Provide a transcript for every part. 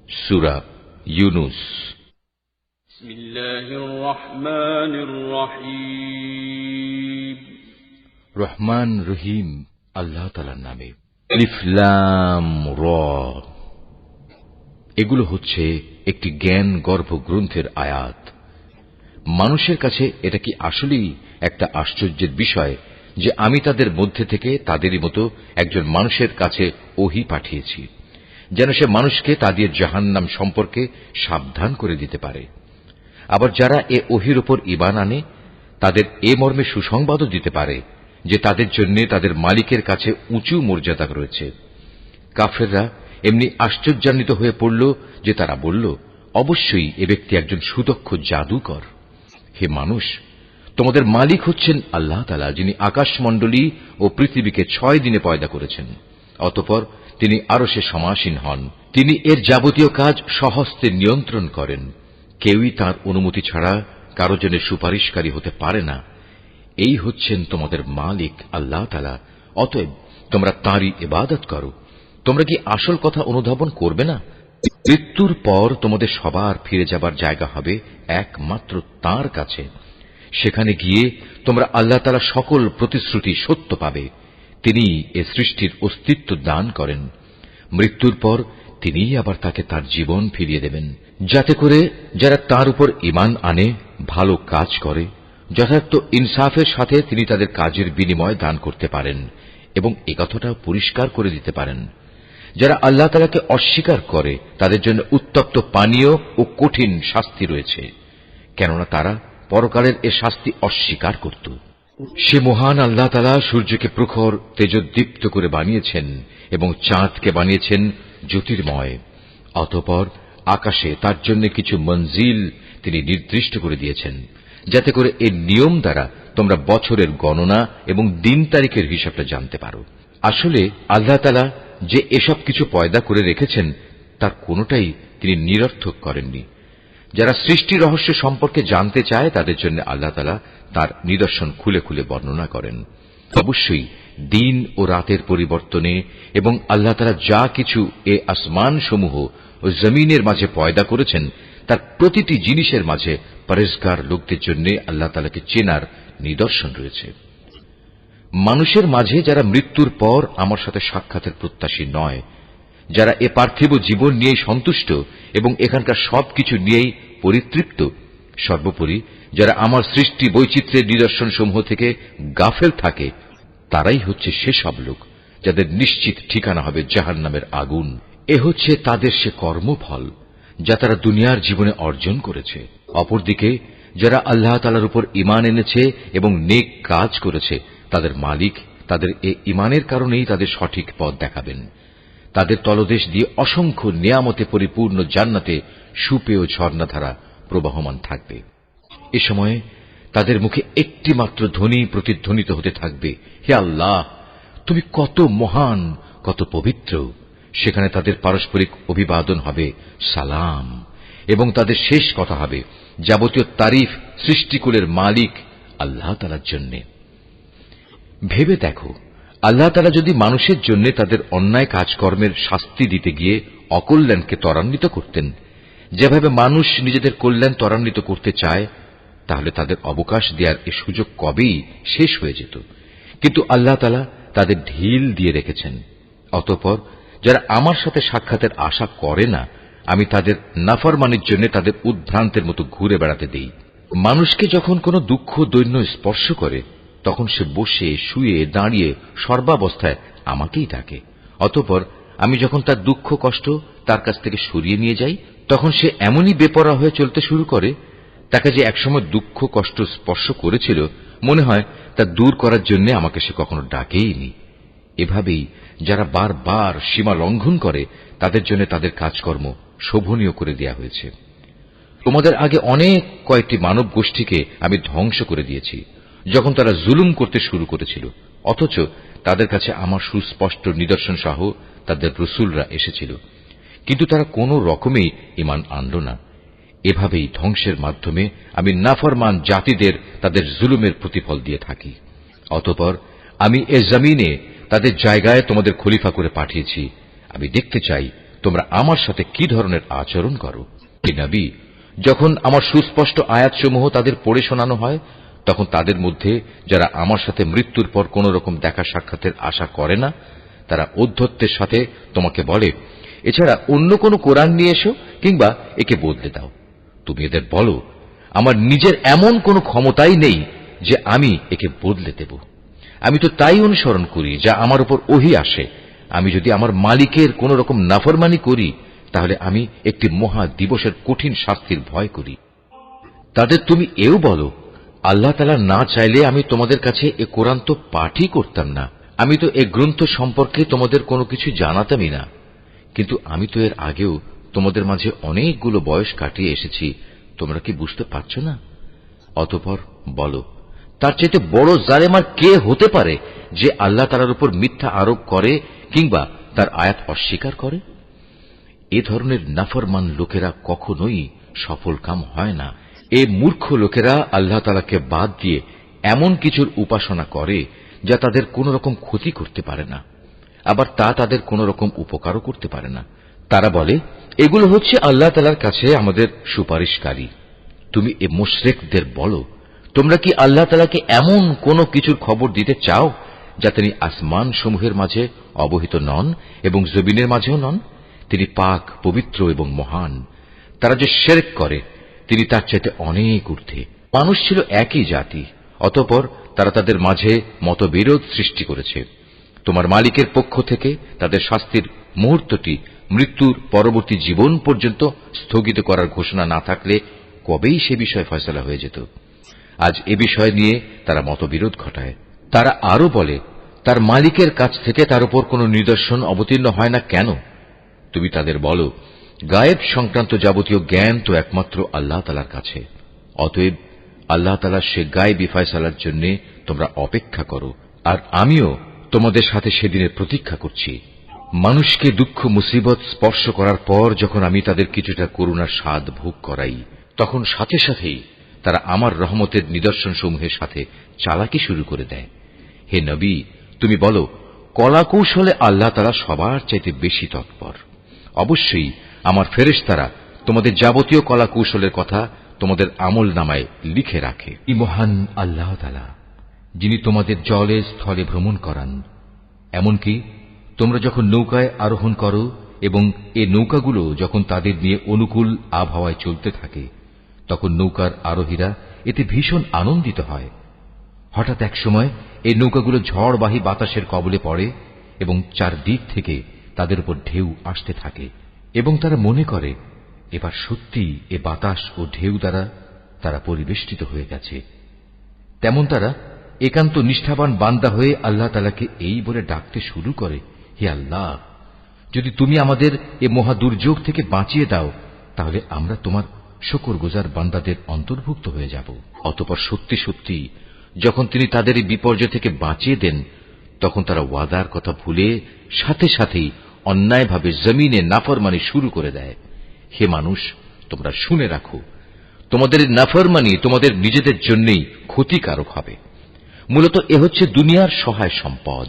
সূরা ইউনুস। বিসমিল্লাহির রহমানির রহিম। রহমান রহিম আল্লাহ তাআলার নামে। আলিফ লাম রা। এগুলো হচ্ছে একটি জ্ঞান গর্ভ গ্রন্থের আয়াত। মানুষের কাছে এটা কি আসলেই একটা আশ্চর্যের বিষয় যে আমি তাদের মধ্যে থেকে তাদেরই মতো একজন মানুষের কাছে ওহী পাঠিয়েছি, যেন সে মানুষকে তাদের জাহান্নাম সম্পর্কে সাবধান করে দিতে পারে। আবার যারা এ ওহীর উপর ঈমান আনে তাদের এ মর্মে সুসংবাদও দিতে পারে যে তাদের জন্য তাদের মালিকের কাছে উঁচু মর্যাদা রয়েছে। কাফেররা এমনি আশ্চর্যান্বিত হয়ে পড়ল যে তারা বলল, অবশ্যই এ ব্যক্তি একজন সুদক্ষ জাদুকর। হে মানুষ, তোমাদের মালিক হচ্ছেন আল্লাহ তাআলা, যিনি আকাশমণ্ডলী ও পৃথিবীকে 6 দিনে পয়দা করেছেন। অতঃপর তিনি আরশে সমাসীন হন। তিনি এর যাবতীয় কাজ স্বহস্তে নিয়ন্ত্রণ করেন। কেউই তাঁর অনুমতি ছাড়া কারো জন্য সুপারিশকারী হতে পারে না। এই হচ্ছেন তোমাদের মালিক আল্লাহ তাআলা, অতএব তোমরা তাঁরই ইবাদত করো। তোমরা কি আসল কথা অনুধাবন করবে না? মৃত্যুর পর তোমাদের সবার ফিরে যাবার জায়গা হবে একমাত্র তাঁর কাছে। সেখানে গিয়ে তোমরা আল্লাহ তাআলা সকল প্রতিশ্রুতি সত্য পাবে। তিনি এ সৃষ্টির অস্তিত্ব দান করেন। মৃত্যুর পর তিনিই আবার তাকে তার জীবন ফিরিয়ে দেবেন, যাতে করে যারা তার উপর ঈমান আনে, ভালো কাজ করে, যথার্থ ইনসাফের সাথে তিনি তাদের কাজের বিনিময় দান করতে পারেন এবং একথাটাও পরিষ্কার করে দিতে পারেন। যারা আল্লাহ তাআলাকে অস্বীকার করে তাদের জন্য উত্তপ্ত পানীয় ও কঠিন শাস্তি রয়েছে, কেননা তারা পরকালের এ শাস্তি অস্বীকার করত। সে মহান আল্লাহ তাআলা সূর্যকে প্রখর তেজোদ্দীপ্ত করে বানিয়েছেন এবং চাঁদকে বানিয়েছেন জ্যোতির্ময়। অতঃপর আকাশে তার জন্য কিছু মঞ্জিল তিনি নির্দিষ্ট করে দিয়েছেন, যাতে করে এর নিয়ম দ্বারা তোমরা বছরের গণনা এবং দিন তারিখের হিসাবটা জানতে পারো। আসলে আল্লাহ তাআলা যে এসব কিছু পয়দা করে রেখেছেন তার কোনোটাই তিনি নিরর্থক করেননি। যারা সৃষ্টি রহস্য সম্পর্কে জানতে চায় তাদের জন্য আল্লাহ তাআলা তার নিদর্শন খুলে খুলে বর্ণনা করেন। অবশ্যই দিন ও রাতের পরিবর্তনে এবং আল্লাহ তাআলা যা কিছু এ আসমান সমূহ ও জমিনের মাঝে পয়দা করেছেন তার প্রতিটি জিনিসের মাঝে পরেজগার লোকদের জন্য আল্লাহ তাআলাকে চেনার নিদর্শন রয়েছে। মানুষের মাঝে যারা মৃত্যুর পর আমার সাথে সাক্ষাতের প্রত্যাশী নয়, যারা এ পার্থিব জীবন নিয়েই সন্তুষ্ট এবং এখানকার সবকিছু নিয়েই পরিতৃপ্ত, সর্বোপরি যারা আমার সৃষ্টি বৈচিত্র্যের নিদর্শন সমূহ থেকে গাফেল থাকে, তারাই হচ্ছে সেসব লোক যাদের নিশ্চিত ঠিকানা হবে জাহান্নামের আগুন। এ হচ্ছে তাদের সে কর্মফল যা তারা দুনিয়ার জীবনে অর্জন করেছে। অপরদিকে যারা আল্লাহ তাআলার উপর ঈমান এনেছে এবং নেক কাজ করেছে, তাদের মালিক তাদের এ ঈমানের কারণেই তাদের সঠিক পথ দেখাবেন। তাদের তলদেশ দিয়ে অসংখ্য নিয়ামতে পরিপূর্ণ জান্নাতে সুপেয় ঝর্ণাধারা প্রবাহমান থাকবে। এ সময়ে তাদের মুখে একটি মাত্র ধ্বনি প্রতিধ্বনিত হতে থাকবে, হে আল্লাহ, তুমি কত মহান, কত পবিত্র। সেখানে তাদের পারস্পরিক অভিবাদন হবে সালাম, এবং তাদের শেষ কথা হবে যাবতীয় তারিফ সৃষ্টিকুলের মালিক আল্লাহ তাআলার জন্য। ভেবে দেখো, আল্লাহ তাআলা যদি মানুষের জন্য তাদের অন্যায় কাজকর্মের শাস্তি দিতে গিয়ে অকল্যাণকে ত্বরান্বিত করতেন, যেভাবে মানুষ নিজেদের কল্যাণ ত্বরান্বিত করতে চায়, তাহলে তাদের অবকাশ দেওয়ার এ সুযোগ কবেই শেষ হয়ে যেত। কিন্তু আল্লাহ তাআলা তাদের ঢিল দিয়ে রেখেছেন। অতঃপর যারা আমার সাথে সাক্ষাতের আশা করে না, আমি তাদের নাফরমানির জন্য তাদের উদ্ভ্রান্তের মতো ঘুরে বেড়াতে দেই। মানুষকে যখন কোনো দুঃখ দৈন্য স্পর্শ করে, তখন সে বসে শুয়ে দাঁড়িয়ে সর্বাবস্থায় আমাকেই ডাকে। অতঃপর আমি যখন তার দুঃখ কষ্ট তার কাছ থেকে সরিয়ে নিয়ে যাই, তখন সে এমনই বেপরোয়া হয়ে চলতে শুরু করে, তাকে যে একসময় দুঃখ কষ্ট স্পর্শ করেছিল মনে হয় তা দূর করার জন্য আমাকে সে কখনো ডাকেইনি। এভাবেই যারা বারবার সীমা লঙ্ঘন করে, তাদের জন্য তাদের কাজকর্ম শোভনীয় করে দেয়া হয়েছে। তোমাদের আগে অনেক কয়েকটি মানব গোষ্ঠীকে আমি ধ্বংস করে দিয়েছি যখন তারা জুলুম করতে শুরু করেছিল, অথচ তাদের কাছে আমার সুস্পষ্ট নিদর্শন সহ তাদের রাসূলরা এসেছিল, কিন্তু তারা কোনো রকমেই ঈমান আনল না। এভাবেই ধ্বংসের মাধ্যমে আমি নাফরমান জাতিদের তাদের জুলুমের প্রতিফল দিয়ে থাকি। অতঃপর আমি এ জমিনে তাদের জায়গায় তোমাদের খলিফা করে পাঠিয়েছি। আমি দেখতে চাই তোমরা আমার সাথে কি ধরনের আচরণ করো। হে নবী, যখন আমার সুস্পষ্ট আয়াতসমূহ তাদের পড়ে শোনানো হয়, তখন তাদের মধ্যে যারা আমার সাথে মৃত্যুর পর কোন রকম দেখা সাক্ষাতের আশা করে না, তারা ঔদ্ধত্যের সাথে তোমাকে বলে, এছাড়া অন্য কোন কোরআন নিয়ে এসো কিংবা একে বদলে দাও। তুমি এদের বলো, আমার নিজের এমন কোন ক্ষমতাই নেই যে আমি একে বদলে দেব। আমি তো তাই অনুসরণ করি যা আমার উপর ওহী আসে। আমি যদি আমার মালিকের কোন রকম নাফরমানি করি, তাহলে আমি একটি মহা দিবসের কঠিন শাস্তির ভয় করি। তাদের তুমি এও বলো, আল্লাহ তাআলা না চাইলে আমি তোমাদের কাছে এ কোরআন তো পাঠই করতাম না। আমি তো এ গ্রন্থ সম্পর্কে তোমাদের কোনো কিছু জানাতামই না। কিন্তু আমি তো এর আগেও তোমাদের মাঝে অনেকগুলো বয়স কাটিয়ে এসেছি। তোমরা কি বুঝতে পারছ না? অতঃপর বলো, তার চাইতে বড় জালেম আর কে হতে পারে যে আল্লাহ তাআলার উপর মিথ্যা আরোপ করে কিংবা তার আয়াত অস্বীকার করে? এ ধরনের নাফরমান লোকেরা কখনোই সফল কাম হয় না। এ মূর্খ লোকেরা আল্লাহ তাআলাকে বাদ দিয়ে এমন কিছুর উপাসনা করে যা তাদের কোন রকম ক্ষতি করতে পারে না, আবার তা তাদের কোন রকম উপকারও করতে পারে না। তারা বলে, এগুলো হচ্ছে আল্লাহ তাআলার কাছে আমাদের সুপারিশকারী। তুমি এ মুশরিকদের বলো, তোমরা কি আল্লাহ তাআলাকে এমন কোন কিছুর খবর দিতে চাও যা তিনি আসমান সমূহের মাঝে অবহিত নন এবং জমিনের মাঝেও নন? তিনি পাক, পবিত্র এবং মহান। তারা যে শিরক করে তিনি তার চাইতে অনেক ঊর্ধ্বে। মানুষ ছিল একই জাতি, অতঃপর তারা তাদের মাঝে মতবিরোধ সৃষ্টি করেছে। তোমার মালিকের পক্ষ থেকে তাদের শাস্তির মুহূর্তটি মৃত্যুর পরবর্তী জীবন পর্যন্ত স্থগিত করার ঘোষণা না থাকলে কবেই সে বিষয়ে ফয়সালা হয়ে যেত। আজ এ বিষয় নিয়ে তারা মতবিরোধ ঘটায়। তারা আরো বলে, তার মালিকের কাছ থেকে তার উপর কোন নিদর্শন অবতীর্ণ হয় না কেন? তুমি তাদের বলো, গায়েব সংক্রান্ত যাবতীয় জ্ঞান তো একমাত্র আল্লাহ তাআলার কাছে। অতএব আল্লাহ তাআলার সে গায়েবী ফয়সালার জন্য তোমরা অপেক্ষা করো, আর আমিও তোমাদের সাথে সেদিনের প্রতীক্ষা করছি। মানুষকে দুঃখ মুসিবত স্পর্শ করার পর যখন আমি তাদের কিছুটা করুণার স্বাদ ভোগ করাই, তখন সাথে সাথেই তারা আমার রহমতের নিদর্শন সমূহের সাথে চালাকি শুরু করে দেয়। হে নবী, তুমি বলো, কলাকৌশলে আল্লাহ তাআলা সবার চাইতে বেশি তৎপর। অবশ্যই আমার ফেরেশতারা তোমাদের যাবতীয় কলাকৌশলের কথা তোমাদের আমল নামায় লিখে রাখে। এই মহান আল্লাহ তাআলা, যিনি তোমাদের জলে স্থলে ভ্রমণ করান। এমনকি তোমরা যখন নৌকায় আরোহণ করো এবং এ নৌকাগুলো যখন তাদের নিয়ে অনুকূল আবহাওয়ায় চলতে থাকে, তখন নৌকার আরোহীরা এতে ভীষণ আনন্দিত হয়। হঠাৎ এক সময় এই নৌকাগুলো ঝড়বাহী বাতাসের কবলে পড়ে এবং চারদিক থেকে তাদের উপর ঢেউ আসতে থাকে এবং তারা মনে করে এবার সত্যি এ বাতাস ও ঢেউ দ্বারা তারা পরিবেষ্টিত হয়ে গেছে। তেমন তারা একান্ত নিষ্ঠাবান বান্দা হয়ে আল্লাহ তাআলাকে এই বলে ডাকতে শুরু করে, হে আল্লাহ, যদি তুমি আমাদের এ মহা দুর্যোগ থেকে বাঁচিয়ে দাও, তাহলে আমরা তোমার শুকরগুজার বান্দাদের অন্তর্ভুক্ত হয়ে যাব। অতঃপর সত্যি সত্যি যখন তিনি তাদের এই বিপর্যয় থেকে বাঁচিয়ে দেন, তখন তারা ওয়াদার কথা ভুলে সাথে সাথেই অন্যায়ভাবে জমিনে নাফরমানি শুরু করে দেয়। হে মানুষ, তোমরা শুনে রাখো, তোমাদের নাফরমানি তোমাদের নিজেদের জন্যই ক্ষতিকারক হবে। মূলত এ হচ্ছে দুনিয়ার সহায় সম্পদ।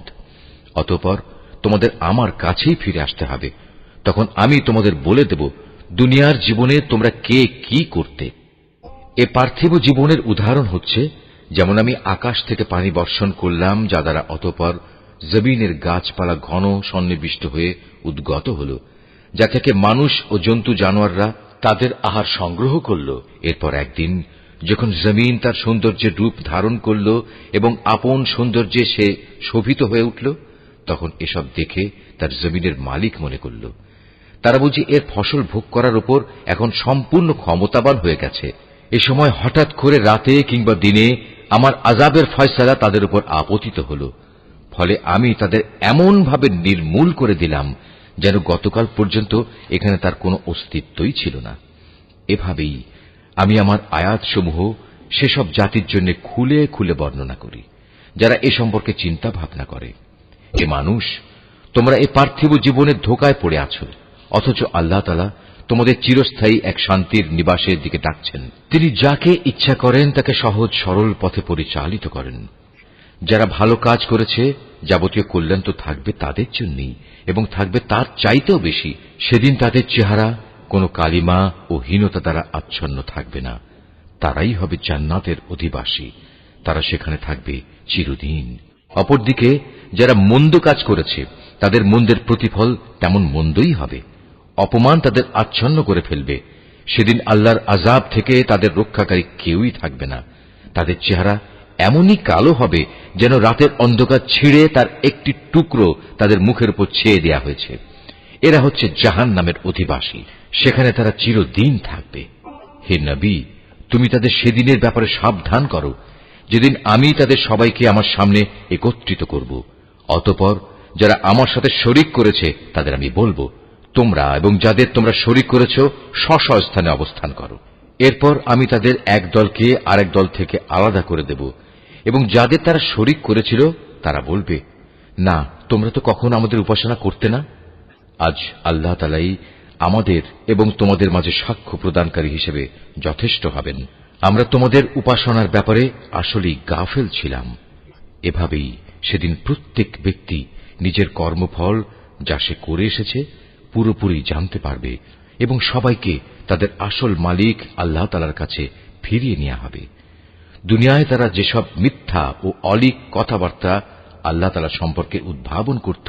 অতঃপর তোমাদের আমার কাছেই ফিরে আসতে হবে। তখন আমি তোমাদের বলে দেব দুনিয়ার জীবনে তোমরা কে কি করতে। এ পার্থিব জীবনের উদাহরণ হচ্ছে, যেমন আমি আকাশ থেকে পানি বর্ষণ করলাম, যা দ্বারা অতঃপর জমিনের গাছপালা ঘন সন্নিবিষ্ট হয়ে উদ্গত হল, যা থেকে মানুষ ও জন্তু জানোয়াররা তাদের আহার সংগ্রহ করল। এরপর একদিন যখন জমিন তার সৌন্দর্যের রূপ ধারণ করল এবং আপন সৌন্দর্যে সে শোভিত হয়ে উঠল, তখন এসব দেখে তার জমিনের মালিক মনে করল তারা বুঝি এর ফসল ভোগ করার উপর এখন সম্পূর্ণ ক্ষমতাবান হয়ে গেছে। এ সময় হঠাৎ করে রাতে কিংবা দিনে আমার আযাবের ফয়সালা তাদের উপর আপতিত হল। ফলে আমি তাদের এমন ভাবে নির্মূল করে দিলাম যেন গতকাল পর্যন্ত এখানে তার কোনো অস্তিত্বই ছিল না। এভাবেই আমি আমার আয়াতসমূহ সেসব জাতির জন্য খুলে খুলে বর্ণনা করি যারা এ সম্পর্কে চিন্তা ভাবনা করে। হে মানুষ, তোমরা এই পার্থিব জীবনের ধোঁকায় পড়ে আছো, অথচ আল্লাহ তাআলা তোমাদের চিরস্থায়ী এক শান্তির নিবাসের দিকে ডাকছেন। তিনি যাকে ইচ্ছা করেন তাকে সহজ সরল পথে পরিচালিত করেন। যারা ভালো কাজ করেছে যাবতীয় কল্যাণ তো থাকবে তাদের জন্যই, এবং থাকবে তার চাইতেও বেশি। সেদিন তাদের চেহারা কোনো কালিমা ও হীনতা দ্বারা আচ্ছন্ন থাকবে না। তারাই হবে জান্নাতের অধিবাসী, তারা সেখানে থাকবে চিরদিন। অপরদিকে যারা মন্দ কাজ করেছে তাদের মন্দের প্রতিফল তেমন মন্দই হবে। অপমান তাদের আচ্ছন্ন করে ফেলবে। সেদিন আল্লাহর আযাব থেকে তাদের রক্ষাকারী কেউই থাকবে না। তাদের চেহারা এমনই কালো হবে যেন রাতের অন্ধকার ছিঁড়ে তার একটি টুকরো তাদের মুখের উপর ছেয়ে দেয়া হয়েছে। এরা হচ্ছে জাহান্নামের অধিবাসী, সেখানে তারা চিরদিন থাকবে। হে নবী, তুমি তাদের সেদিনের ব্যাপারে সাবধান করো যেদিন আমি তাদের সবাইকে আমার সামনে একত্রিত করব। অতঃপর যারা আমার সাথে শরীক করেছে তাদের আমি বলবো, তোমরা এবং যাদের তোমরা শরীক করেছ স্ব স্থানে অবস্থান করো। এরপর আমি তাদের এক দলকে আরেক দল থেকে আলাদা করে দেব, এবং যাদের তারা শরীক করেছিল তারা বলবে, না, তোমরা তো কখনো আমাদের উপাসনা করতে না। আজ আল্লাহ তাআলাই আমাদের এবং তোমাদের মাঝে সাক্ষ্য প্রদানকারী হিসেবে যথেষ্ট হবেন। আমরা তোমাদের উপাসনার ব্যাপারে আসলেই গাফেল ছিলাম। এভাবেই সেদিন প্রত্যেক ব্যক্তি নিজের কর্মফল যা সে করে এসেছে পুরোপুরি জানতে পারবে, এবং সবাইকে তাদের আসল মালিক আল্লাহ তাআলার কাছে ফিরিয়ে নেওয়া হবে। দুনিয়ায় তারা যেসব মিথ্যা ও অলীক কথাবার্তা আল্লাহ তাআলা সম্পর্কে উদ্ভাবন করত,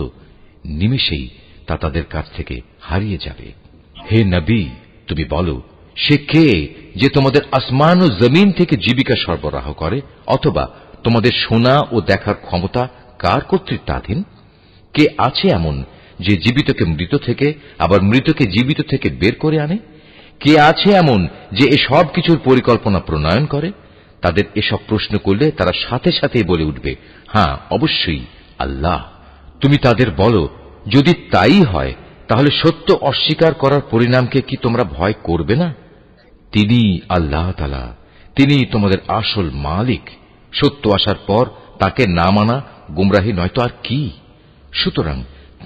নিমেষেই তা তাদের কাছ থেকে হারিয়ে যাবে। হে নবী, তুমি বলো, সে কে যে তোমাদের আসমান ও জমিন থেকে জীবিকা সরবরাহ করে? অথবা তোমাদের শোনা ও দেখার ক্ষমতা কার কর্তৃত্বাধীন? কে আছে এমন যে জীবিতকে মৃত থেকে আবার মৃতকে জীবিত থেকে বের করে আনে? কে আছে এমন যে এসব কিছুর পরিকল্পনা প্রণয়ন করে? তাদের এসব প্রশ্ন করলে তারা সাথে সাথেই বলে উঠবে, হ্যাঁ, অবশ্যই আল্লাহ। তুমি তাদের বলো, যদি তাই হয় তাহলে সত্য অস্বীকার করার পরিণামকে কি তোমরা ভয় করবে না? তিনি আল্লাহ তাআলা, তিনি তোমাদের আসল মালিক। সত্য আসার পর তাকে না মানা গুমরাহি নয়তো আর কি? সুতরাং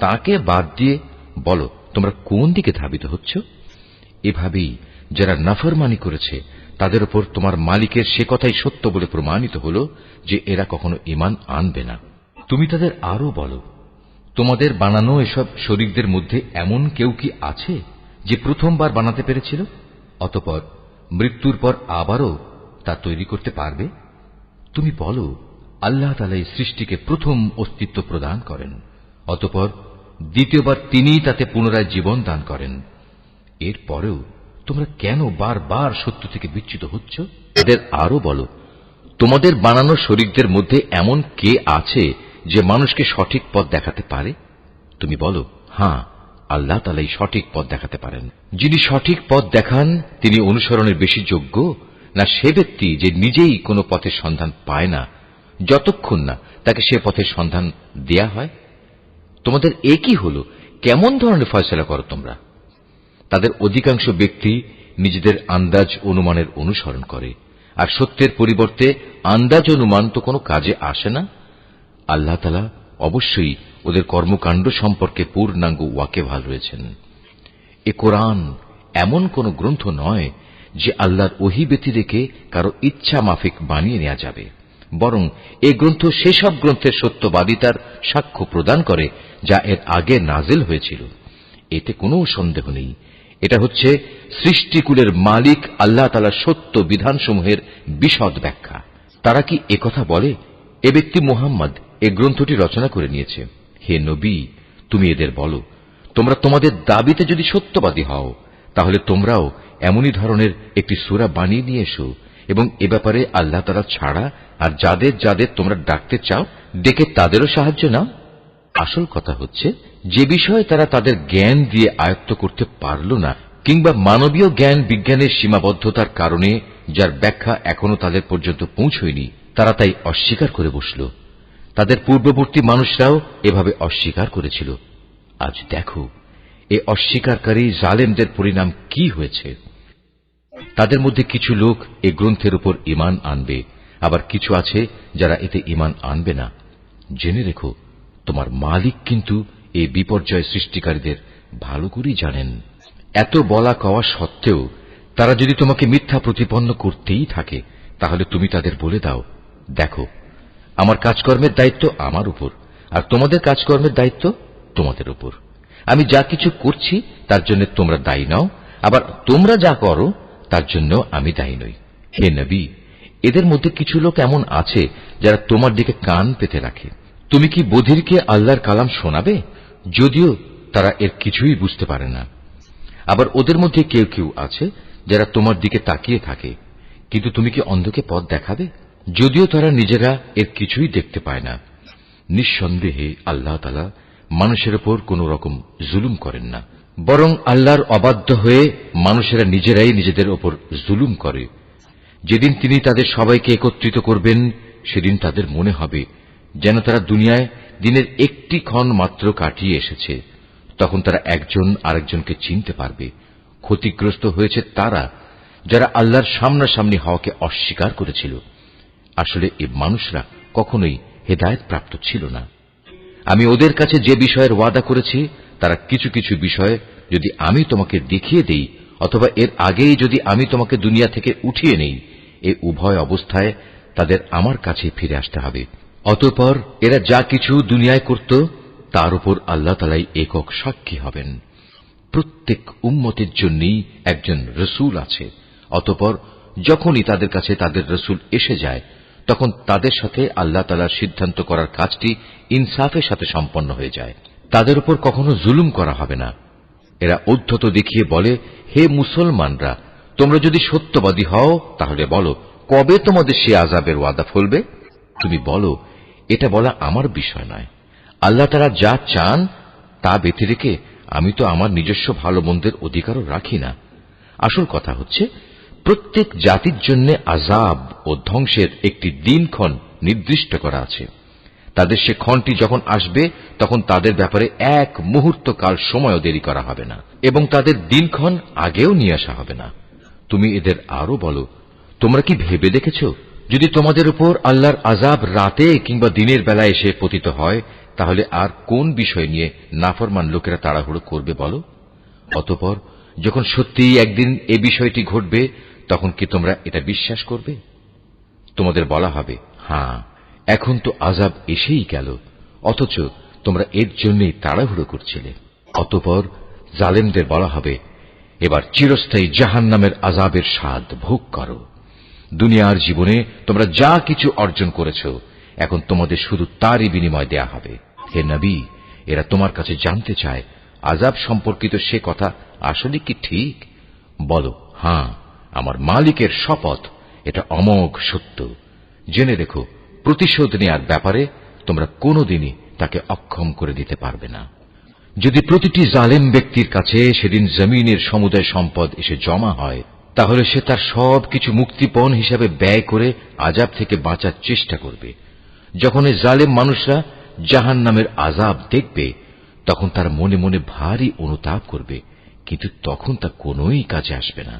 তাকে বাদ দিয়ে বলো, তোমরা কোন দিকে ধাবিত হচ্ছ? এভাবেই যারা নাফরমানি করেছে তাদের উপর তোমার মালিকের সে কথাই সত্য বলে প্রমাণিত হল যে এরা কখনো ঈমান আনবে না। তুমি তাদের আরো বলো, তোমাদের বানানো এসব শরীকদের মধ্যে এমন কেউ কি আছে যে প্রথমবার বানাতে পেরেছিল, অতঃপর মৃত্যুর পর আবারও তা তৈরি করতে পারবে? তুমি বলো, আল্লাহ তাআলা এই সৃষ্টিকে প্রথম অস্তিত্ব প্রদান করেন, অতঃপর দ্বিতীয়বার তিনিই তাতে পুনরায় জীবন দান করেন। এরপরেও তোমরা কেন বারবার সত্য থেকে বিচ্যুত হচ্ছ? এদের আরো বলো, তোমাদের বানানো শরীকদের মধ্যে এমন কে আছে যে মানুষকে সঠিক পথ দেখাতে পারে? তুমি বলো, হ্যাঁ, আল্লাহ তাআলাই সঠিক পথ দেখাতে পারেন। যিনি সঠিক পথ দেখান তিনি অনুসরণের বেশি যোগ্য, না সে ব্যক্তি যে নিজেই কোনো পথের সন্ধান পায় না যতক্ষণ না তাকে সে পথের সন্ধান দেয়া হয়? তোমাদের একই হলো, কেমন ধরনের ফয়সালা করো তোমরা? তাদের অধিকাংশ ব্যক্তি নিজেদের আন্দাজ অনুমানের অনুসরণ করে, আর সত্যের পরিবর্তে আন্দাজ অনুমান তো কোনো কাজে আসে না। আল্লাহ তাআলা অবশ্যই ওদের কর্মকাণ্ড সম্পর্কে পূর্ণাঙ্গ ওয়াকিবহাল রয়েছেন। এ কোরআন এমন কোন গ্রন্থ নয় যে আল্লাহর ওহী ব্যতিরেকে কারো ইচ্ছা মাফিক বানিয়ে নেওয়া যাবে, বরং এ গ্রন্থ সেসব গ্রন্থের সত্যবাদিতার সাক্ষ্য প্রদান করে যা এর আগে নাজিল হয়েছিল। এতে কোনো সন্দেহ নেই, এটা হচ্ছে সৃষ্টিকুলের মালিক আল্লাহ তাআলার সত্য বিধানসমূহের বিশদ ব্যাখ্যা। তারা কি একথা বলে, এ ব্যক্তি মুহাম্মদ এ গ্রন্থটি রচনা করে নিয়েছে? হে নবী, তুমি এদের বলো, তোমরা তোমাদের দাবিতে যদি সত্যবাদী হও তাহলে তোমরাও এমনই ধরনের একটি সূরা বানিয়ে নিয়ে এসো, এবং এ ব্যাপারে আল্লাহ তাআলা ছাড়া আর যাদের যাদের তোমরা ডাকতে চাও ডেকে তাদেরও সাহায্য নাও। আসল কথা হচ্ছে, যে বিষয়ে তারা তাদের জ্ঞান দিয়ে আয়ত্ত করতে পারল না, কিংবা মানবীয় জ্ঞান বিজ্ঞানের সীমাবদ্ধতার কারণে যার ব্যাখ্যা এখনো তাদের পর্যন্ত পৌঁছয়নি, তারা তাই অস্বীকার করে বসল। তাদের পূর্ববর্তী মানুষরাও এভাবে অস্বীকার করেছিল। আজ দেখো এ অস্বীকারী জালেমদের পরিণাম কি হয়েছে। তাদের মধ্যে কিছু লোক এ গ্রন্থের উপর ঈমান আনবে, আবার কিছু আছে যারা এতে ঈমান আনবে না। জেনে রেখো, তোমার মালিক কিন্তু এই বিপর্যয় সৃষ্টিকারীদের ভালো করেই জানেন। এত বলা কওয়া সত্ত্বেও তারা যদি তোমাকে মিথ্যা প্রতিপন্ন করতেই থাকে তাহলে তুমি তাদের বলে দাও, দেখো, আমার কাজকর্মের দায়িত্ব আমার উপর, আর তোমাদের কাজকর্মের দায়িত্ব তোমাদের উপর। আমি যা কিছু করছি তার জন্য তোমরা দায়ী নাও, আবার তোমরা যা করো তার জন্য আমি দায়ী নই। হে নবী, এদের মধ্যে কিছু লোক এমন আছে যারা তোমার দিকে কান পেতে রাখে। তুমি কি বধিরকে আল্লাহর কালাম শোনাবে, যদিও তারা এর কিছুই বুঝতে পারে না? আবার ওদের মধ্যে কেউ কেউ আছে যারা তোমার দিকে তাকিয়ে থাকে, কিন্তু তুমি কি অন্ধকে পথ দেখাবে, যদিও তারা নিজেরা এর কিছুই দেখতে পায় না? নিঃসন্দেহে আল্লাহ তাআলা মানুষের উপর কোন রকম জুলুম করেন না, বরং আল্লাহর অবাধ্য হয়ে মানুষেরা নিজেরাই নিজেদের উপর জুলুম করে। যেদিন তিনি তাদের সবাইকে একত্রিত করবেন, সেদিন তাদের মনে হবে যেন তারা দুনিয়ায় দিনের একটি ক্ষণ মাত্র কাটিয়ে এসেছে। তখন তারা একজন আরেকজনকে চিনতে পারবে। ক্ষতিগ্রস্ত হয়েছে তারা যারা আল্লাহর সামনাসামনি হওয়াকে অস্বীকার করেছিল। আসলে এই মানুষরা কখনোই হেদায়েত প্রাপ্ত ছিল না। আমি ওদের কাছে যে বিষয়ের ওয়াদা করেছি, তারা কিছু কিছু বিষয় যদি আমি তোমাকে দেখিয়ে দেই, অথবা এর আগেই যদি আমি তোমাকে দুনিয়া থেকে উঠিয়ে নেই, এই উভয় অবস্থায় তাদের আমার কাছে ফিরে আসতে হবে। অতঃপর এরা যা কিছু দুনিয়ায় করত তার উপর আল্লাহ তাআলাই একক সাক্ষী হবেন। প্রত্যেক উম্মতের জন্যই একজন রসুল আছে। অতঃপর যখনই তাদের কাছে তাদের রসুল এসে যায়, তখন তাদের সাথে আল্লাহ তাআলার সিদ্ধান্ত করার কাজটি ইনসাফের সাথে সম্পন্ন হয়ে যায়। তাদের উপর কখনো জুলুম করা হবে না। এরা ঔদ্ধত্য দেখিয়ে বলে, হে মুসলমানরা, তোমরা যদি সত্যবাদী হও তাহলে বলো, কবে তোমাদের সে আযাবের ওয়াদা ফলবে? তুমি বলো, এটা বলা আমার বিষয় নয়। আল্লাহ তাআলা যা চান তা ব্যতি রেখে আমি তো আমার নিজস্ব ভালো মন্দের অধিকারও রাখি না। আসল কথা হচ্ছে, প্রত্যেক জাতির জন্য আযাব ও ধ্বংসের একটি দিনক্ষণ নির্দিষ্ট করা আছে। তাদের সে ক্ষণটি যখন আসবে, তখন তাদের ব্যাপারে এক মুহূর্ত কাল সময়ও দেরি করা হবে না, এবং তাদের দিনক্ষণ আগেও নিয়ে আসা হবে না। তুমি এদের আরো বলো, তোমরা কি ভেবে দেখেছ, যদি তোমাদের উপর আল্লাহর আযাব রাতে কিংবা দিনের বেলায় এসে পতিত হয়, তাহলে আর কোন বিষয় নিয়ে নাফরমান লোকেরা তাড়াহুড়ো করবে বলো? অতঃপর যখন সত্যিই একদিন এ বিষয়টি ঘটবে, তখন কি তোমরা এটা বিশ্বাস করবে? তোমাদের বলা হবে, হ্যাঁ, এখন তো আযাব এসেই গেল, অথচ তোমরা এর জন্যই তাড়াহুড়ো করছিলে। অতঃপর জালেমদের বলা হবে, এবার চিরস্থায়ী জাহান্নামের আযাবের স্বাদ ভোগ করো। দুনিয়ার জীবনে তোমরা যা কিছু অর্জন করেছ, এখন তোমাদের শুধু তারই বিনিময় দেয়া হবে। হে নবী, এরা তোমার কাছে জানতে চায় আযাব সম্পর্কিত সে কথা আসলে কি ঠিক? বলো, হ্যাঁ, আমার মালিকের শপথ, এটা অমোঘ সত্য। জেনে রেখো, প্রতিশোধ নেয়ার ব্যাপারে তোমরা কোনোদিনই তাকে অক্ষম করে দিতে পারবে না। যদি প্রতিটি জালেম ব্যক্তির কাছে সেদিন জমিনের সমুদায় সম্পদ এসে জমা হয়, তাহলে সে তার সবকিছু মুক্তিপণ হিসাবে ব্যয় করে আযাব থেকে বাঁচার চেষ্টা করবে। যখন এই জালেম মানুষরা জাহান্নামের আযাব দেখবে, তখন তার মনে মনে ভারী অনুতাপ করবে, কিন্তু তখন তা কোনোই কাজে আসবে না।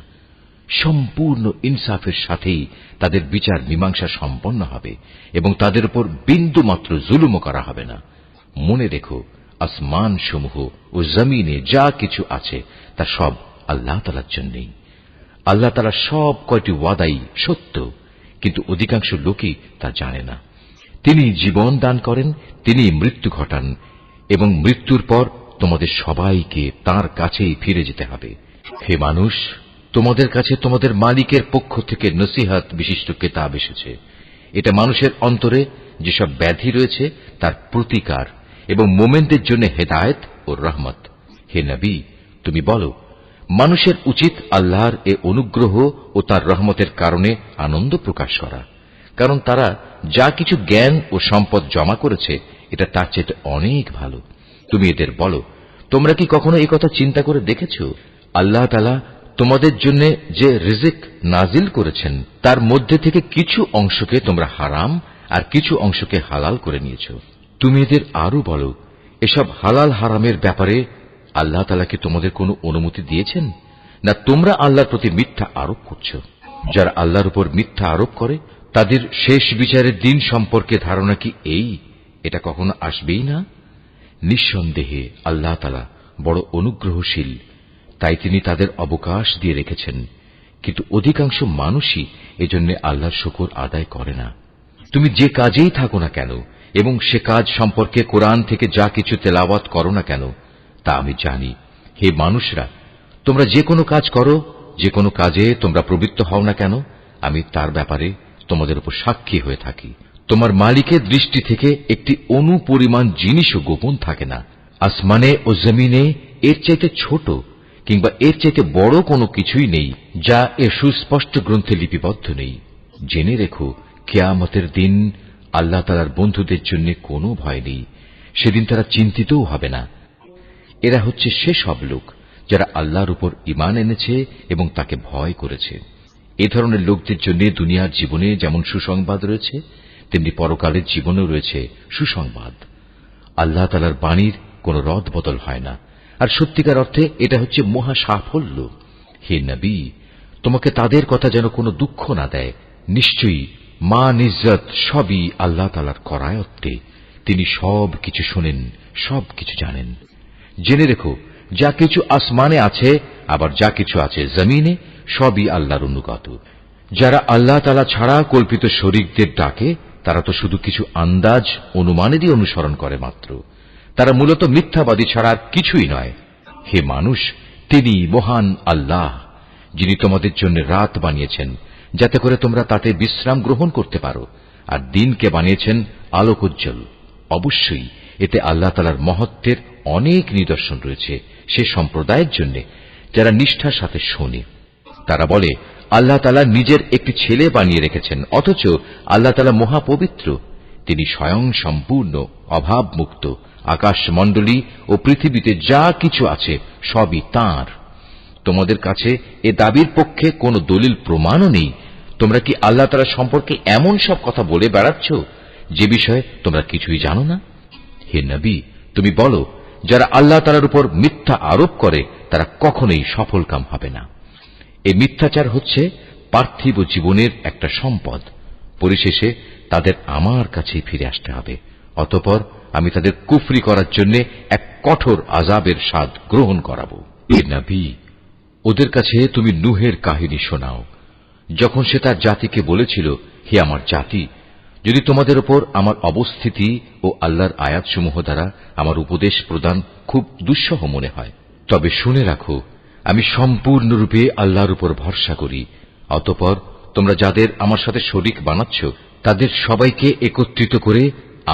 সম্পূর্ণ ইনসাফের সাথেই তাদের বিচার মীমাংসা সম্পন্ন হবে, এবং তাদের উপর বিন্দু মাত্র জুলুমও করা হবে না। মনে রেখো, আসমান সমূহ ও জমিনে যা কিছু আছে তা সব আল্লাহ তাআলার জন্যই। আল্লাহ তাআলা সব কয়টি ওয়াদাই সত্য, কিন্তু অধিকাংশ লোকই তা জানে না। তিনি জীবন দান করেন, তিনি মৃত্যু ঘটান, এবং মৃত্যুর পর তোমাদের সবাইকে তাঁর কাছেই ফিরে যেতে হবে। হে মানুষ, তোমাদের কাছে তোমাদের মালিকের পক্ষ থেকে নসিহত বিশিষ্ট কিতাব এসেছে। এটা মানুষের অন্তরে যেসব ব্যাধি রয়েছে তার প্রতিকার, এবং মোমেনদের জন্য হেদায়েত ও রহমত। হে নবী, তুমি বলো, মানুষের উচিত আল্লাহর এ অনুগ্রহ ও তার রহমতের কারণে আনন্দ প্রকাশ করা, কারণ তারা যা কিছু জ্ঞান ও সম্পদ জমা করেছে এটা তার চেয়ে অনেক ভালো। তুমি এদের বলো, তোমরা কি কখনো এই কথা চিন্তা করে দেখেছ, আল্লাহ তাআলা তোমাদের জন্য যে রিজিক নাজিল করেছেন তার মধ্যে থেকে কিছু অংশকে তোমরা হারাম আর কিছু অংশকে হালাল করে নিয়েছ। তুমি এদের আরো বলো, এসব হালাল হারামের ব্যাপারে আল্লাহ তাআলা কি তোমাদের কোনো অনুমতি দিয়েছেন, না তোমরা আল্লাহর প্রতি মিথ্যা আরোপ করছ? যারা আল্লাহর উপর মিথ্যা আরোপ করে, তাদের শেষ বিচারের দিন সম্পর্কে ধারণা কি এই, এটা কখনো আসবেই না? নিঃসন্দেহে আল্লাহ তাআলা বড় অনুগ্রহশীল, তাই তিনি তাদের অবকাশ দিয়ে রেখেছেন, কিন্তু অধিকাংশ মানুষই এজন্য আল্লাহর শুকর আদায় করে না। তুমি যে কাজেই থাকো না কেন এবং সে কাজ সম্পর্কে কোরআন থেকে যা কিছু তেলাওয়াত করো না কেন তা আমি জানি। হে মানুষরা, তোমরা যে কোনো কাজ করো, যে কোনো কাজে তোমরা প্রবৃত্ত হও না কেন, আমি তার ব্যাপারে তোমাদের উপর সাক্ষী হয়ে থাকি। তোমার মালিকের দৃষ্টি থেকে একটি অণু পরিমাণ জিনিসও গোপন থাকে না। আসমানে ও জমিনে এর চাইতে ছোট কিংবা এর চাইতে বড় কোনো কিছুই নেই যা এর সুস্পষ্ট গ্রন্থে লিপিবদ্ধ নেই। জেনে রেখো, কিয়ামতের দিন আল্লাহ তাআলার বন্ধুদের জন্য কোনো ভয় নেই। সেদিন তারা চিন্তিতও হবে না। এরা হচ্ছে সেসব লোক যারা আল্লাহর উপর ঈমান এনেছে এবং তাকে ভয় করেছে। এ ধরনের লোকদের জন্য দুনিয়ার জীবনে যেমন সুসংবাদ রয়েছে, তেমনি পরকালের জীবনেও রয়েছে সুসংবাদ। আল্লাহ তাআলার বাণীর কোনো রদ বদল হয় না, আর সত্যিকার অর্থে এটা হচ্ছে মহা সাফল্য। হে নবী, তোমাকে তাদের কথা যেন কোনো দুঃখ না দেয়। নিশ্চয়ই মান ইজ্জত সবই আল্লাহ তাআলার করায়ত্তে। তিনি সব কিছু শোনেন, সব কিছু জানেন। জেনে রেখো, যা কিছু আসমানে আছে আবার যা কিছু আছে জমিনে, সবই আল্লাহর অনুগত। যারা আল্লাহ তাআলা ছাড়া কল্পিত শরীকদের ডাকে, তারা তো শুধু কিছু আন্দাজ অনুমানেরই অনুসরণ করে মাত্র। তারা মূলত মিথ্যাবাদী ছাড়া আর কিছুই নয়। হে মানুষ, তিনি মহান আল্লাহ, যিনি তোমাদের জন্য রাত বানিয়েছেন যাতে করে তোমরা তাতে বিশ্রাম গ্রহণ করতে পারো, আর দিনকে বানিয়েছেন আলোকোজ্জ্বল। অবশ্যই এতে আল্লাহ তাআলার মহত্বের অনেক নিদর্শন রয়েছে সে সম্প্রদায়ের জন্য যারা নিষ্ঠার সাথে শোনে। তারা বলে, আল্লাহ তাআলা নিজের একটি ছেলে বানিয়ে রেখেছেন, অথচ আল্লাহ তাআলা মহাপবিত্র। তিনি স্বয়ং সম্পূর্ণ অভাবমুক্ত। আকাশমণ্ডলী ও পৃথিবীতে যা কিছু আছে সবই তাঁর। তোমাদের কাছে এ দাবির পক্ষে কোনো দলিল প্রমাণও নেই। তোমরা কি আল্লাহ তাআলা সম্পর্কে এমন সব কথা বলে বেড়াচ্ছ যে বিষয়ে তোমরা কিছুই জানো না? হে নবী, তুমি বলো, যারা আল্লাহ তাআলার উপর মিথ্যা আরোপ করে তারা কখনোই সফলকাম হবে না। এই মিথ্যাচার হচ্ছে পার্থিব জীবনের একটা সম্পদ। পরিশেষে তাদের আমার কাছেই ফিরে আসতে হবে। অতঃপর আমি তাদের কুফরি করার জন্য এক কঠোর আযাবের স্বাদ গ্রহণ করাবো। হে নবী, ওদের কাছে তুমি নূহের কাহিনী শোনাও, যখন সে তার জাতিকে বলেছিল, হে আমার জাতি, যদি তোমাদের উপর আমার অবস্থিতি ও আল্লাহর আয়াতসমূহ দ্বারা আমার উপদেশ প্রদান খুব দুঃসহ মনে হয়, তবে শুনে রাখো, আমি সম্পূর্ণরূপে আল্লাহর উপর ভরসা করি। অতঃপর তোমরা যাদের আমার সাথে শরীক বানাচ্ছ তাদের সবাইকে একত্রিত করে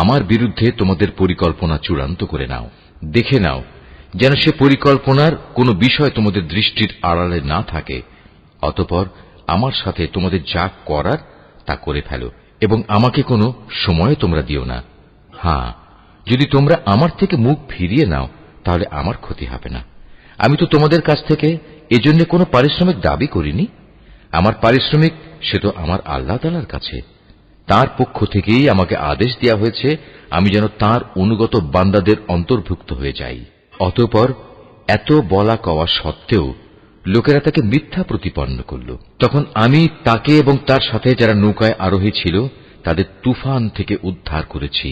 আমার বিরুদ্ধে তোমাদের পরিকল্পনা চূড়ান্ত করে নাও। দেখে নাও যেন সে পরিকল্পনার কোনো বিষয় তোমাদের দৃষ্টির আড়ালে না থাকে। অতঃপর আমার সাথে তোমাদের যা করার তা করে ফেলো এবং আমাকে কোনো সময় তোমরা দিও না। হ্যাঁ, যদি তোমরা আমার থেকে মুখ ফিরিয়ে নাও তাহলে আমার ক্ষতি হবে না। আমি তো তোমাদের কাছ থেকে এজন্য কোনো পারিশ্রমিক দাবি করিনি। আমার পারিশ্রমিক সে তো আমার আল্লাহ তাআলার কাছে। তার পক্ষ থেকেই আমাকে আদেশ দেওয়া হয়েছে আমি যেন তার অনুগত বান্দাদের অন্তর্ভুক্ত হয়ে যাই। অতঃপর এত বলা কওয়া সত্ত্বেও লোকেরা তাকে মিথ্যা প্রতিপন্ন করল। তখন আমি তাকে এবং তার সাথে যারা নৌকায় আরোহী ছিল তাদের তুফান থেকে উদ্ধার করেছি,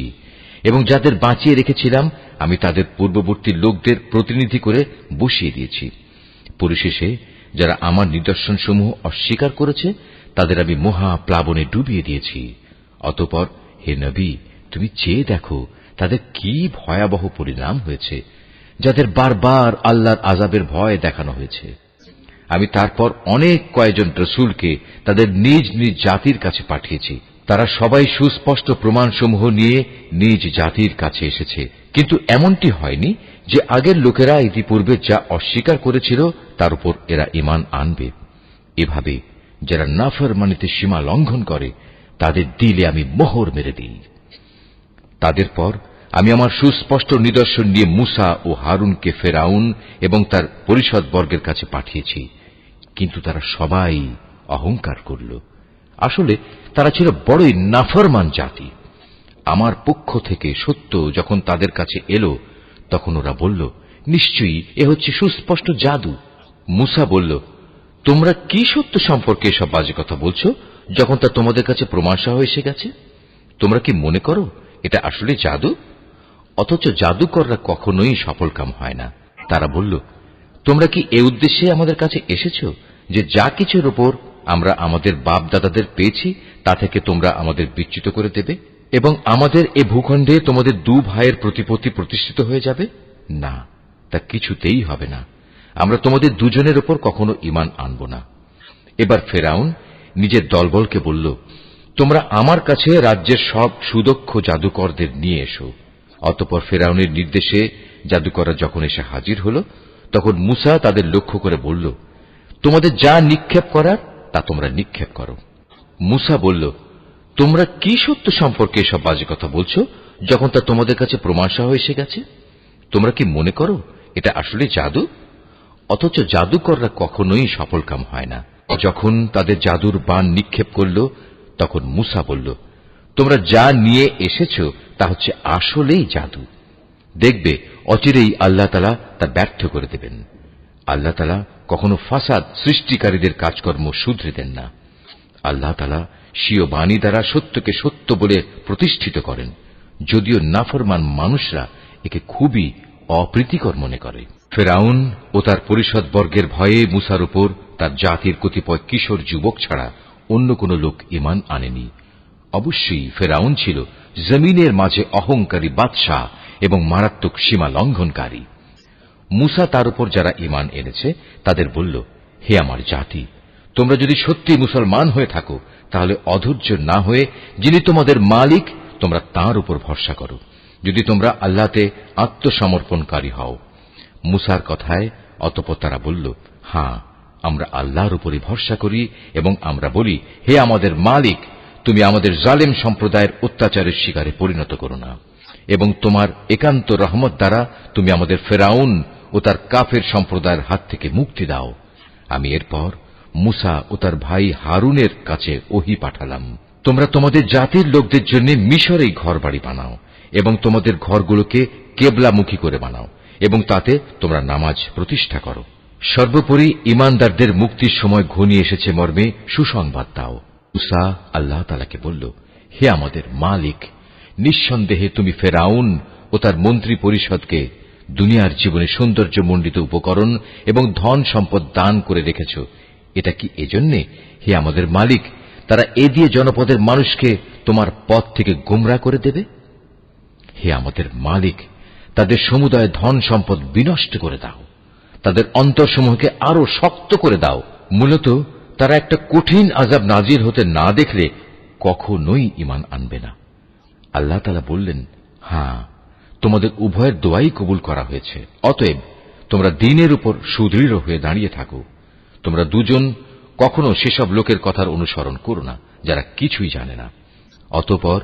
এবং যাদের বাঁচিয়ে রেখেছিলাম আমি তাদের পূর্ববর্তী লোকদের প্রতিনিধি করে বসিয়ে দিয়েছি। পরিশেষে যারা আমার নিদর্শনসমূহ অস্বীকার করেছে তাদের আমি মহা প্লাবনে ডুবিয়ে দিয়েছি। অতঃপর হে নবী, তুমি চেয়ে দেখো তাদের কি ভয়াবহ পরিণাম হয়েছে, যাদের বারবার আল্লাহর আযাবের ভয় দেখানো হয়েছে। আমি তারপর অনেক কয়েকজন রাসূলকে তাদের নিজ নিজ জাতির কাছে পাঠিয়েছি। তারা সবাই সুস্পষ্ট প্রমাণসমূহ নিয়ে নিজ জাতির কাছে এসেছে, কিন্তু এমনটি হয়নি যে আগের লোকেরা ইতিপূর্বে যা অস্বীকার করেছিল তার উপর এরা ঈমান আনবে। এভাবে যারা নাফরমানিতে সীমা লঙ্ঘন করে তাদের দিলে আমি মোহর মেরে দিই। তাদের পর আমি আমার সুস্পষ্ট নিদর্শন নিয়ে মূসা ও হারুনকে ফেরাউন এবং তার পরিষদবর্গের কাছে পাঠিয়েছি, কিন্তু তারা সবাই অহংকার করল। আসলে তারা ছিল বড়ই নাফরমান জাতি। আমার পক্ষ থেকে সত্য যখন তাদের কাছে এলো তখন ওরা বলল, নিশ্চয়ই এ হচ্ছে সুস্পষ্ট জাদু। মূসা বলল, তোমরা কি সত্য সম্পর্কে এসব বাজে কথা বলছো যখন তা তোমাদের কাছে প্রমাণসহ এসে গেছে? তোমরা কি মনে করো এটা আসলে জাদু? অথচ জাদুকররা কখনোই সফলকাম হয় না। তারা বলল, তোমরা কি এ উদ্দেশ্যে আমাদের কাছে এসেছো যে যা কিছুর উপর আমরা আমাদের বাপ দাদাদের পেয়েছি তা থেকে তোমরা আমাদের বিচ্যুত করে দেবে এবং আমাদের এ ভূখণ্ডে তোমাদের দু ভাইয়ের প্রতিপত্তি প্রতিষ্ঠিত হয়ে যাবে? না, তা কিছুতেই হবে না। আমরা তোমাদের দুজনের ওপর কখনো ঈমান আনব না। এবার ফেরাউন নিজের দলবলকে বলল, তোমরা আমার কাছে রাজ্যের সব সুদক্ষ জাদুকরদের নিয়ে এসো। অতঃপর ফেরাউনের নির্দেশে জাদুকররা যখন এসে হাজির হল, তখন মূসা তাদের লক্ষ্য করে বলল, তোমাদের যা নিক্ষেপ করার তা তোমরা নিক্ষেপ করো। মূসা বলল, তোমরা কি সত্য সম্পর্কে এসব বাজে কথা বলছো, যখন তা তোমাদের কাছে প্রমাণ সহ এসে গেছে? তোমরা কি মনে করো এটা আসলে জাদু? অথচ জাদুকররা কখনোই সফলকাম হয় না। যখন তাদের জাদুর বাণ নিক্ষেপ করল, তখন মূসা বলল, তোমরা যা নিয়ে এসেছ তা হচ্ছে আসলেই জাদু। দেখবে অচিরেই আল্লাহ তাআলা তা ব্যর্থ করে দেবেন। আল্লাহ তাআলা কখনো ফাসাদ সৃষ্টিকারীদের কাজকর্ম শুধরে দেন না। আল্লাহ তাআলা স্বীয় বাণী দ্বারা সত্যকে সত্য বলে প্রতিষ্ঠিত করেন, যদিও নাফরমান মানুষরা একে খুবই অপ্রীতিকর মনে করে। ফেরাউন ও তার পরিষদবর্গের ভয়ে মূসার উপর তার জাতির কতিপয় কিশোর যুবক ছাড়া অন্য কোন লোক ঈমান আনেনি। অবশ্যই ফেরাউন ছিল জমিনের মাঝে অহংকারী বাদশাহ এবং মারাত্মক সীমা লঙ্ঘনকারী। মূসা তার উপর যারা ঈমান এনেছে তাদের বলল, হে আমার জাতি, তোমরা যদি সত্যি মুসলমান হয়ে থাকো তাহলে অধৈর্য না হয়ে যিনি তোমাদের মালিক তোমরা তাঁর উপর ভরসা করো, যদি তোমরা আল্লাহতে আত্মসমর্পণকারী হও। মূসার কথায় অতঃপর তারা বলল, হ্যাঁ, আমরা আল্লাহর উপরই ভরসা করি এবং আমরা বলি, হে আমাদের মালিক, তুমি আমাদের জালেম সম্প্রদায়ের অত্যাচারের শিকারে পরিণত করো না এবং তোমার একান্ত রহমত দ্বারা তুমি আমাদের ফেরাউন ও তার কাফের সম্প্রদায়ের হাত থেকে মুক্তি দাও। আমি এরপর মূসা ও তার ভাই হারুনের কাছে ওহী পাঠালাম, তোমরা তোমাদের জাতির লোকদের জন্য মিশরেই ঘরবাড়ি বানাও এবং তোমাদের ঘরগুলোকে কেবলামুখী করে বানাও এবং তাতে তোমরা নামাজ প্রতিষ্ঠা করো। সর্বোপরি ঈমানদারদের মুক্তির সময় ঘনিয়ে এসেছে মর্মে সুসংবাদ দাও। মূসা আল্লাহ তাআলাকে বলল, হে আমাদের মালিক, নিঃসন্দেহে তুমি ফেরাউন ও তার মন্ত্রী পরিষদকে দুনিয়ার জীবনে সৌন্দর্যমণ্ডিত উপকরণ এবং ধন সম্পদ দান করে রেখেছ। এটা কি এজন্যে, হে আমাদের মালিক, তারা এ দিয়ে জনপদের মানুষকে তোমার পথ থেকে গোমরা করে দেবে? হে আমাদের মালিক, তাদের সমুদায় ধন সম্পদ বিনষ্ট করে দাও, তাদের অন্তরসমূহকে আরো শক্ত করে দাও। মূলত তারা একটা কঠিন আযাব নাজিল হতে না দেখলে কখনোই ঈমান আনবে না। আল্লাহ তাআলা বললেন, হ্যাঁ, তোমাদের উভয়ের দোয়াই কবুল করা হয়েছে। অতএব তোমরা দ্বীনের উপর সুদৃঢ় হয়ে দাঁড়িয়ে থাকো। তোমরা দুজন কখনো সেসব লোকের কথার অনুসরণ করো না যারা কিছুই জানে না। অতঃপর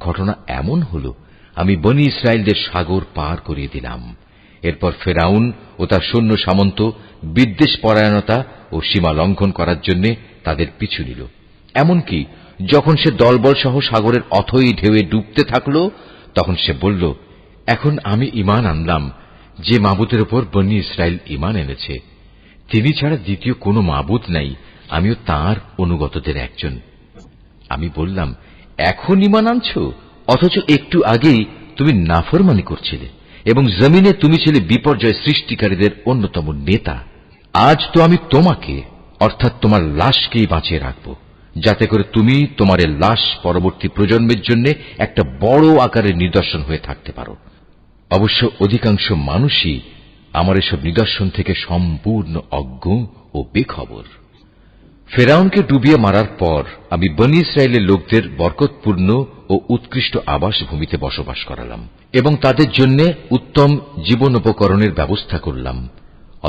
ঘটনা এমন হল, আমি বনী ইসরায়েলদের সাগর পার করিয়ে দিলাম। এরপর ফেরাউন ও তার সৈন্য সামন্ত বিদ্বেষ পরায়ণতা ও সীমা লঙ্ঘন করার জন্য তাদের পিছু নিল। এমনকি যখন সে দলবল সহ সাগরের অথই ঢেউয়ে ডুবতে থাকল, তখন সে বলল, এখন আমি ঈমান আনলাম যে মাবুদের উপর বনী ইসরায়েল ঈমান এনেছে, তিনি ছাড়া দ্বিতীয় কোনো মাবুদ নাই, আমিও তাঁর অনুগতদের একজন। আমি বললাম, এখন ঈমান আনছ, অথচ একটু আগেই তুমি নাফরমানি করছিলে এবং জমিনে তুমি ছিলে বিপর্যয় সৃষ্টিকারীদের অন্যতম নেতা। আজ তো আমি তোমাকে, অর্থাৎ তোমার লাশকেই বাঁচিয়ে রাখব, যাতে করে তুমি তোমার লাশ পরবর্তী প্রজন্মের জন্য একটা বড় আকারের নিদর্শন হয়ে থাকতে পারো। অবশ্য অধিকাংশ মানুষই আমার এসব নিদর্শন থেকে সম্পূর্ণ অজ্ঞ ও বেখবর। ফেরাউনকে ডুবিয়ে মারার পর আমি বনী ইসরায়েলের লোকদের বরকতপূর্ণ ও উৎকৃষ্ট আবাসভূমিতে বসবাস করালাম এবং তাদের জন্য উত্তম জীবনোপকরণের ব্যবস্থা করলাম।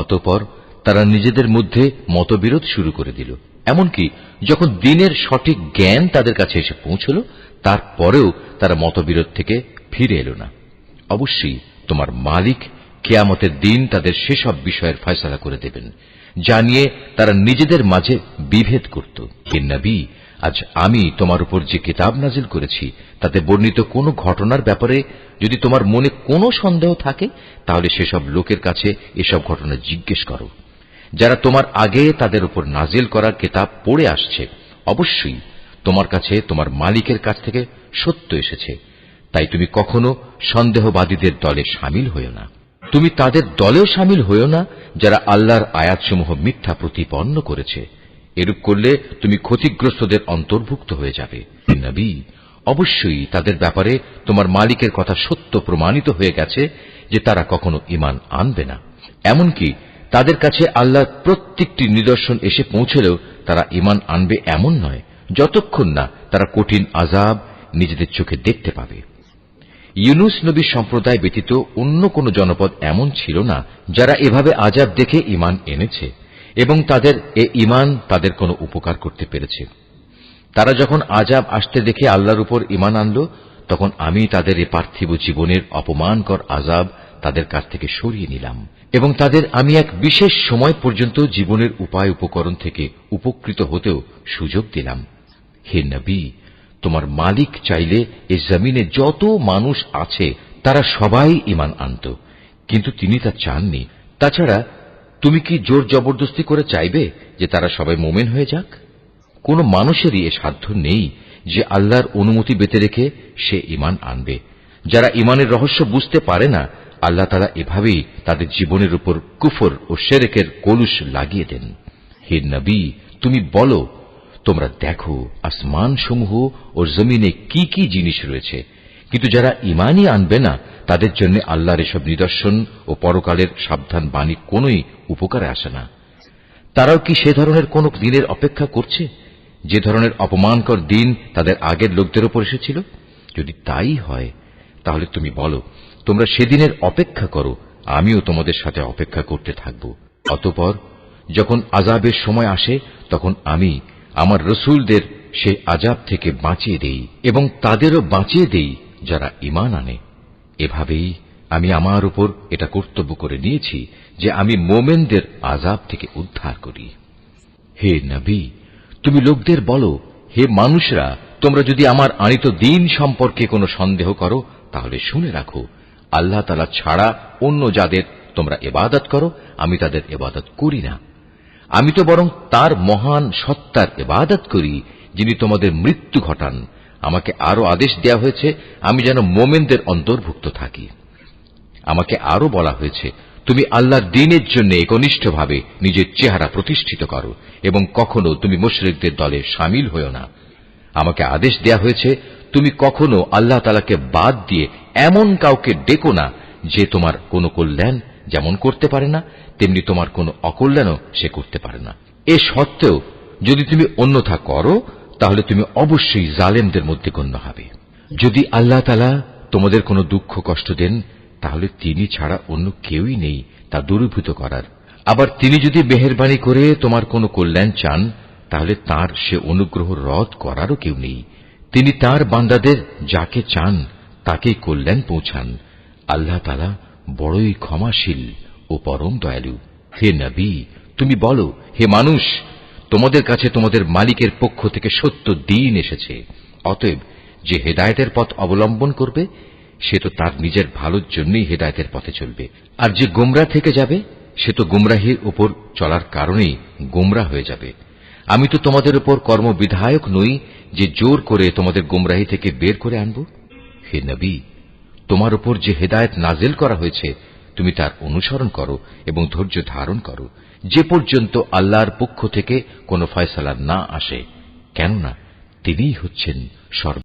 অতঃপর তারা নিজেদের মধ্যে মতবিরোধ শুরু করে দিল। এমনকি যখন দিনের সঠিক জ্ঞান তাদের কাছে এসে পৌঁছল, তারপরেও তারা মতবিরোধ থেকে ফিরে এলো না। অবশ্যই তোমার মালিক কিয়ামতের দিন তাদের সেসব বিষয়ের ফয়সালা করে দেবেন যা নিয়ে তারা নিজেদের মাঝে বিভেদ করত। হে নবী, আজ আমি তোমার উপর যে কিতাব নাজিল করেছি তাতে বর্ণিত কোনো ঘটনার ব্যাপারে যদি তোমার মনে কোনো সন্দেহ থাকে, তাহলে সেসব লোকের কাছে এসব ঘটনা জিজ্ঞেস করো যারা তোমার আগে তাদের উপর নাজিল করা কিতাব পড়ে আসছে। অবশ্যই তোমার কাছে তোমার মালিকের কাছ থেকে সত্য এসেছে, তাই তুমি কখনো সন্দেহবাদীদের দলে শামিল হইও না। তুমি তাদের দলেও শামিল হইও না যারা আল্লাহর আয়াতসমূহ মিথ্যা প্রতিপন্ন করেছে এরূপ করলে তুমি ক্ষতিগ্রস্তদের অন্তর্ভুক্ত হয়ে যাবে। নবী, অবশ্যই তাদের ব্যাপারে তোমার মালিকের কথা সত্য প্রমাণিত হয়ে গেছে যে তারা কখনো ঈমান আনবে না। এমনকি তাদের কাছে আল্লাহর প্রত্যেকটি নিদর্শন এসে পৌঁছলেও তারা ঈমান আনবে এমন নয়, যতক্ষণ না তারা কঠিন আযাব নিজেদের চোখে দেখতে পাবে। ইউনুস নবীর সম্প্রদায় ব্যতীত অন্য কোন জনপদ এমন ছিল না যারা এভাবে আযাব দেখে ঈমান এনেছে এবং তাদের এ ঈমান তাদের কোনো উপকার করতে পেরেছে। তারা যখন আযাব আসতে দেখে আল্লাহর উপর ঈমান আনল, তখন আমি তাদের এ পার্থিব জীবনের অপমানকর আযাব তাদের কাছ থেকে সরিয়ে নিলাম এবং তাদের আমি এক বিশেষ সময় পর্যন্ত জীবনের উপায় উপকরণ থেকে উপকৃত হতেও সুযোগ দিলাম। হে নবী, তোমার মালিক চাইলে এ জমিনে যত মানুষ আছে তারা সবাই ঈমান আনত, কিন্তু তিনি তা চাননি। তাছাড়া তুমি কি জোর জবরদস্তি করে চাইবে যে তারা সবাই মুমিন হয়ে যাক? কোন মানুষেরই এ সাধ্য নেই যে আল্লাহর অনুমতি বেঁধে রেখে সে ঈমান আনবে। যারা ঈমানের রহস্য বুঝতে পারে না, আল্লাহ তাআলা এভাবেই তাদের জীবনের উপর কুফর ও শিরকের কলুষ লাগিয়ে দেন। হে নবী, তুমি বলো, তোমরা দেখো আসমানসমূহ ও জমিনে কি কি জিনিস রয়েছে, কিন্তু যারা ঈমানই আনবে না তাদের জন্য আল্লাহর এসব নিদর্শন ও পরকালের সাবধান বাণী কোনই উপকারে আসে না। তারাও কি সে ধরনের কোন দিনের অপেক্ষা করছে যে ধরনের অপমানকর দিন তাদের আগের লোকদের উপর এসেছিল? যদি তাই হয় তাহলে তুমি বলো, তোমরা সেদিনের অপেক্ষা করো, আমিও তোমাদের সাথে অপেক্ষা করতে থাকব। অতঃপর যখন আযাবের সময় আসে তখন আমি আমার রসুলদের সেই আযাব থেকে বাঁচিয়ে দেই এবং তাদেরও বাঁচিয়ে দেই যারা ঈমান আনে। এভাবেই আমি আমার উপর এটা কর্তব্য করে নিয়েছি যে আমি মোমেনদের আযাব থেকে উদ্ধার করি। হে নবী, তুমি লোকদের বলো, হে মানুষরা, তোমরা যদি আমার আনিত দ্বীন সম্পর্কে কোনো সন্দেহ করো তাহলে শুনে রাখো, আল্লাহ তাআলা ছাড়া অন্য যাদের তোমরা ইবাদত করো আমি তাদের ইবাদত করি না। আমি তো বরং তার মহান সত্তার ইবাদত করি যিনি তোমাদের মৃত্যু ঘটান। আমাকে আরো আদেশ দেয়া হয়েছে আমি যেন মোমেনদের অন্তর্ভুক্ত থাকি। আমাকে আরো বলা হয়েছে, তুমি আল্লাহর দ্বীনের জন্য একনিষ্ঠভাবে নিজের চেহারা প্রতিষ্ঠিত করো এবং কখনো তুমি মুশরিকদের দলে শামিল হও না। আমাকে আদেশ দেয়া হয়েছে, তুমি কখনো আল্লাহ তাআলাকে বাদ দিয়ে এমন কাউকে ডেকো না যে তোমার কোনো কল্যাণ যেমন করতে পারে না, তেমনি তোমার কোনো অকল্যাণও সে করতে পারে না। এ সত্ত্বেও যদি তুমি অন্যথা করো তাহলে তুমি অবশ্যই জালেমদের মধ্যে গণ্য হবে। যদি আল্লাহ তাআলা তোমাদের কোনো দুঃখ কষ্ট দেন তাহলে তিনি ছাড়া অন্য কেউই নেই তা দূরীভূত করার। আবার তিনি যদি মেহেরবানি করে তোমার কোনো কল্যাণ চান তাহলে তার সে অনুগ্রহ রদ করারও কেউ নেই। তিনি তার বান্দাদের যাকে চান তাকেই কল্যাণ পৌঁছান। আল্লাহ তাআলা বড়ই ক্ষমাশীল ও পরম দয়ালু। হে নবী, তুমি বলো, হে মানুষ, তোমাদের কাছে তোমাদের মালিকের পক্ষ থেকে সত্য দ্বীন এসেছে। অতএব যে হেদায়েতের পথ অবলম্বন করবে সে তো তার নিজের ভালোর জন্যই হেদায়েতের পথে চলবে, আর যে গোমরা থেকে যাবে সে তো গোমরাহির উপর চলার কারণেই গোমরা হয়ে যাবে। আমি তো তোমাদের উপর কর্মবিধায়ক নই যে জোর করে তোমাদের গোমরাহি থেকে বের করে আনব। হে নবী, তোমার উপর যে হেদায়েত নাজিল করা হয়েছে তুমি তার অনুসরণ করো এবং ধৈর্য ধারণ করো যে পর্যন্ত আল্লাহর পক্ষ থেকে কোনো ফয়সালা না আসে, কেননা তিনিই হচ্ছেন সর্ব